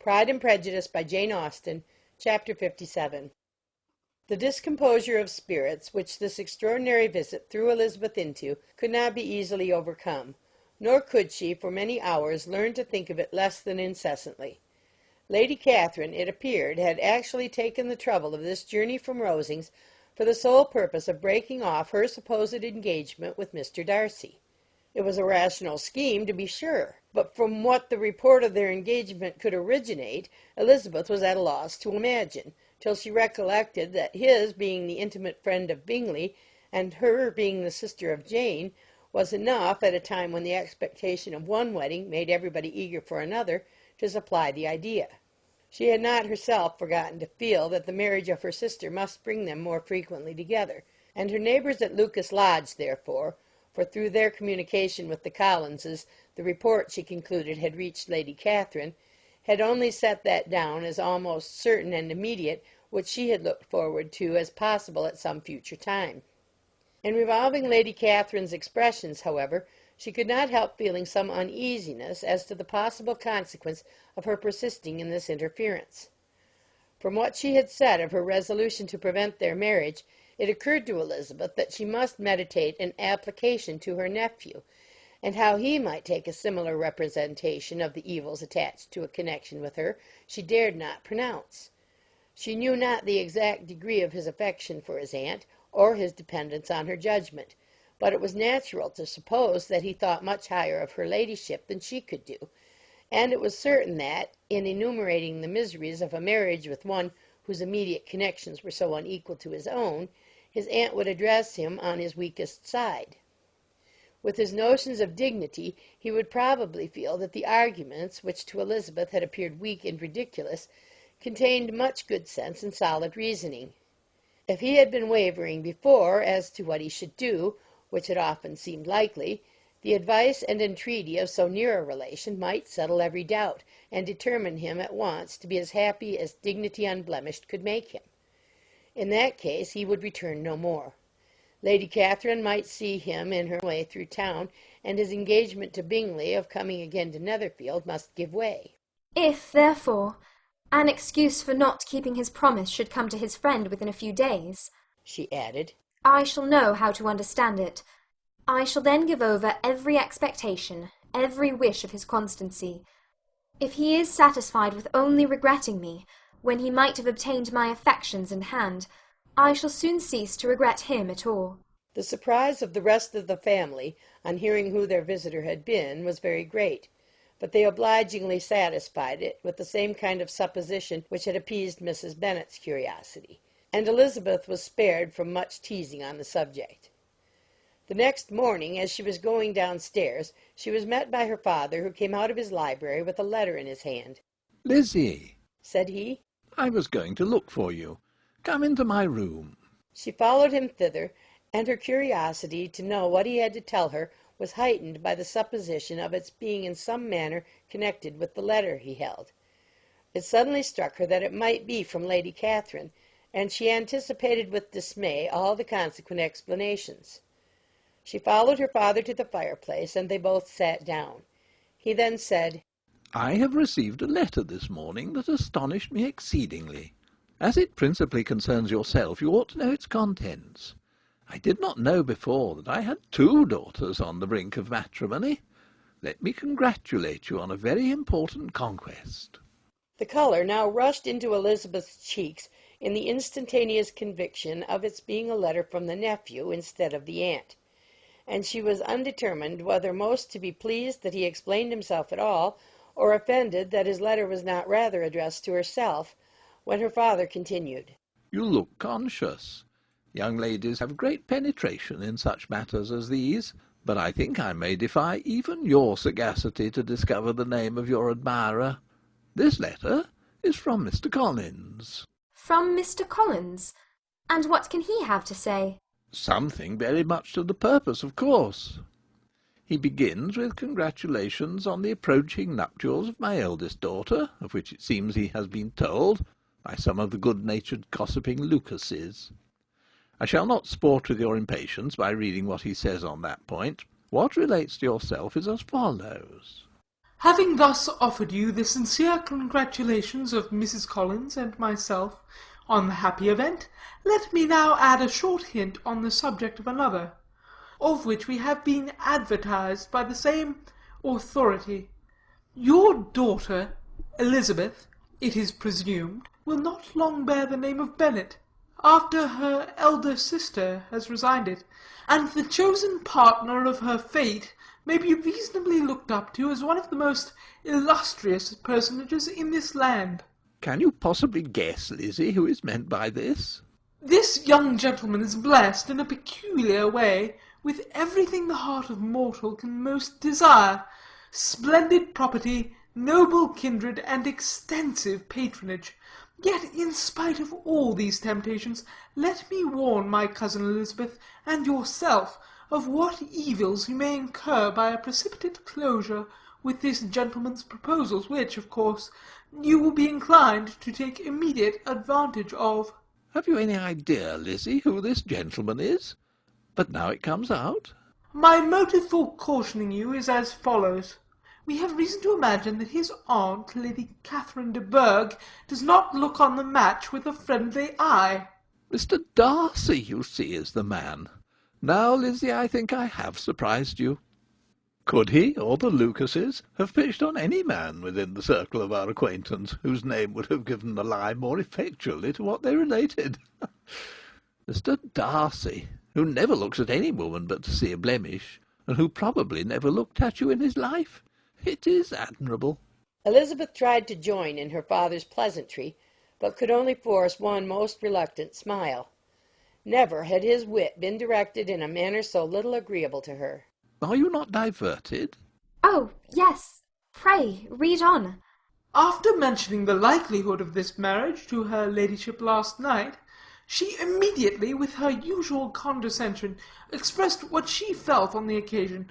Pride and Prejudice by Jane Austen, Chapter 57. The discomposure of spirits which this extraordinary visit threw Elizabeth into could not be easily overcome, nor could she for many hours learn to think of it less than incessantly. Lady Catherine, it appeared, had actually taken the trouble of this journey from Rosings for the sole purpose of breaking off her supposed engagement with Mr. Darcy. It was a rational scheme, to be sure, but from what the report of their engagement could originate, Elizabeth was at a loss to imagine, till she recollected that his being the intimate friend of Bingley, and her being the sister of Jane, was enough, at a time when the expectation of one wedding made everybody eager for another, to supply the idea. She had not herself forgotten to feel that the marriage of her sister must bring them more frequently together, and her neighbours at Lucas Lodge, therefore, for through their communication with the Collinses the report, she concluded, had reached Lady Catherine, had only set that down as almost certain and immediate which she had looked forward to as possible at some future time. In revolving Lady Catherine's expressions, however, she could not help feeling some uneasiness as to the possible consequence of her persisting in this interference. From what she had said of her resolution to prevent their marriage, it occurred to Elizabeth that she must meditate an application to her nephew, and how he might take a similar representation of the evils attached to a connection with her she dared not pronounce. She knew not the exact degree of his affection for his aunt, or his dependence on her judgment, but it was natural to suppose that he thought much higher of her ladyship than she could do, and it was certain that, in enumerating the miseries of a marriage with one whose immediate connections were so unequal to his own, his aunt would address him on his weakest side. With his notions of dignity, he would probably feel that the arguments, which to Elizabeth had appeared weak and ridiculous, contained much good sense and solid reasoning. If he had been wavering before as to what he should do, which had often seemed likely, the advice and entreaty of so near a relation might settle every doubt, and determine him at once to be as happy as dignity unblemished could make him. In that case he would return no more. Lady Catherine might see him in her way through town, and his engagement to Bingley of coming again to Netherfield must give way. If, therefore, an excuse for not keeping his promise should come to his friend within a few days, she added, I shall know how to understand it. I shall then give over every expectation, every wish of his constancy. If he is satisfied with only regretting me, when he might have obtained my affections in hand, I shall soon cease to regret him at all. The surprise of the rest of the family, on hearing who their visitor had been, was very great, but they obligingly satisfied it with the same kind of supposition which had appeased Mrs. Bennet's curiosity, and Elizabeth was spared from much teasing on the subject. The next morning, as she was going downstairs, she was met by her father, who came out of his library with a letter in his hand. "Lizzie," said he, "I was going to look for you. Come into my room." She followed him thither, and her curiosity to know what he had to tell her was heightened by the supposition of its being in some manner connected with the letter he held. It suddenly struck her that it might be from Lady Catherine, and she anticipated with dismay all the consequent explanations. She followed her father to the fireplace, and they both sat down. He then said, "I have received a letter this morning that astonished me exceedingly. As it principally concerns yourself, you ought to know its contents. I did not know before that I had 2 daughters on the brink of matrimony. Let me congratulate you on a very important conquest." The colour now rushed into Elizabeth's cheeks in the instantaneous conviction of its being a letter from the nephew instead of the aunt, and she was undetermined whether most to be pleased that he explained himself at all, or offended that his letter was not rather addressed to herself, when her father continued, "You look conscious. Young ladies have great penetration in such matters as these, but I think I may defy even your sagacity to discover the name of your admirer. This letter is from Mr. Collins." From Mr. Collins? And what can he have to say? "Something very much to the purpose, of course. He begins with congratulations on the approaching nuptials of my eldest daughter, of which it seems he has been told by some of the good-natured gossiping Lucases. I shall not sport with your impatience by reading what he says on that point. What relates to yourself is as follows. Having thus offered you the sincere congratulations of Mrs. Collins and myself on the happy event, let me now add a short hint on the subject of another, of which we have been advertised by the same authority. Your daughter, Elizabeth, it is presumed, will not long bear the name of Bennet, after her elder sister has resigned it, and the chosen partner of her fate may be reasonably looked up to as one of the most illustrious personages in this land. Can you possibly guess, Lizzie, who is meant by this? This young gentleman is blessed in a peculiar way with everything the heart of mortal can most desire: splendid property, noble kindred, and extensive patronage. Yet, in spite of all these temptations, let me warn my cousin Elizabeth and yourself of what evils you may incur by a precipitate closure with this gentleman's proposals, which, of course, you will be inclined to take immediate advantage of. Have you any idea, Lizzie, who this gentleman is? But now it comes out. My motive for cautioning you is as follows. We have reason to imagine that his aunt, Lady Catherine de Bourgh, does not look on the match with a friendly eye. Mr. Darcy, you see, is the man. Now, Lizzie, I think I have surprised you. Could he, or the Lucases, have pitched on any man within the circle of our acquaintance, whose name would have given the lie more effectually to what they related? Mr. Darcy, who never looks at any woman but to see a blemish, and who probably never looked at you in his life. It is admirable. Elizabeth tried to join in her father's pleasantry, but could only force one most reluctant smile. Never had his wit been directed in a manner so little agreeable to her. Are you not diverted? Oh, yes. Pray, read on. After mentioning the likelihood of this marriage to her ladyship last night, she immediately, with her usual condescension, expressed what she felt on the occasion,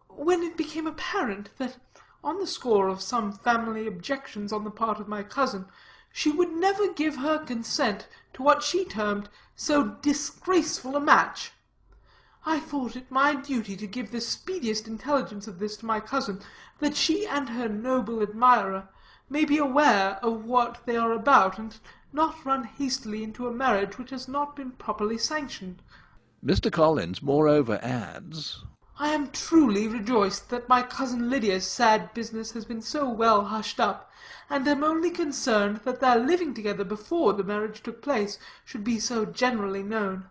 when it became apparent that, on the score of some family objections on the part of my cousin, she would never give her consent to what she termed so disgraceful a match. I thought it my duty to give the speediest intelligence of this to my cousin, that she and her noble admirer may be aware of what they are about, and not run hastily into a marriage which has not been properly sanctioned. Mr. Collins, moreover, adds, I am truly rejoiced that my cousin Lydia's sad business has been so well hushed up, and am only concerned that their living together before the marriage took place should be so generally known.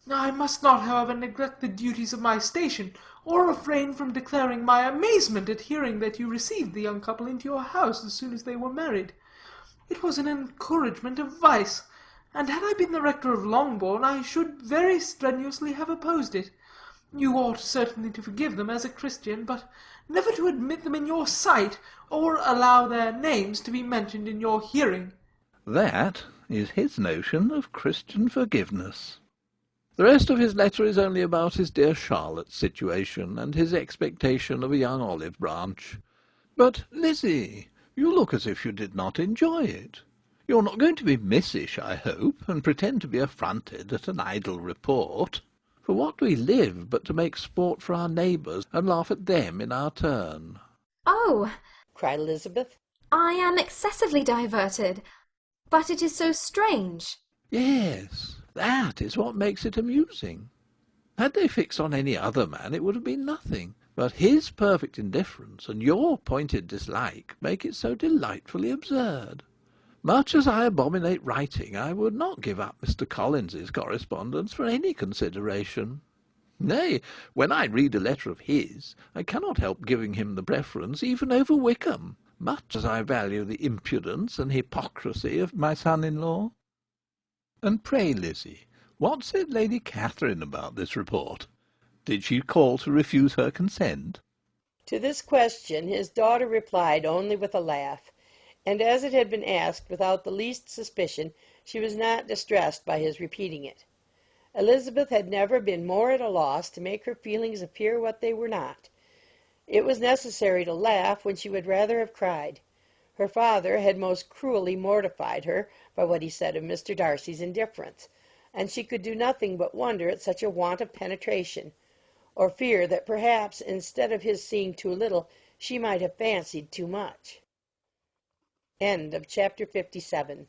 I must not, however, neglect the duties of my station, or refrain from declaring my amazement at hearing that you received the young couple into your house as soon as they were married. It was an encouragement of vice, and had I been the rector of Longbourn, I should very strenuously have opposed it. You ought certainly to forgive them as a Christian, but never to admit them in your sight, or allow their names to be mentioned in your hearing. That is his notion of Christian forgiveness. The rest of his letter is only about his dear Charlotte's situation, and his expectation of a young olive branch. But, Lizzie, you look as if you did not enjoy it. You're not going to be missish, I hope, and pretend to be affronted at an idle report. For what do we live but to make sport for our neighbours, and laugh at them in our turn? Oh, cried Elizabeth. I am excessively diverted. But it is so strange. Yes, that is what makes it amusing. Had they fixed on any other man, it would have been nothing. But his perfect indifference and your pointed dislike make it so delightfully absurd. Much as I abominate writing, I would not give up Mr. Collins's correspondence for any consideration. Nay, when I read a letter of his, I cannot help giving him the preference even over Wickham, much as I value the impudence and hypocrisy of my son-in-law. And pray, Lizzie, what said Lady Catherine about this report? Did she call to refuse her consent? To this question his daughter replied only with a laugh, and as it had been asked without the least suspicion, she was not distressed by his repeating it. Elizabeth had never been more at a loss to make her feelings appear what they were not. It was necessary to laugh when she would rather have cried. Her father had most cruelly mortified her by what he said of Mr. Darcy's indifference, and she could do nothing but wonder at such a want of penetration, or fear that perhaps instead of his seeing too little, She might have fancied too much. End of chapter 57.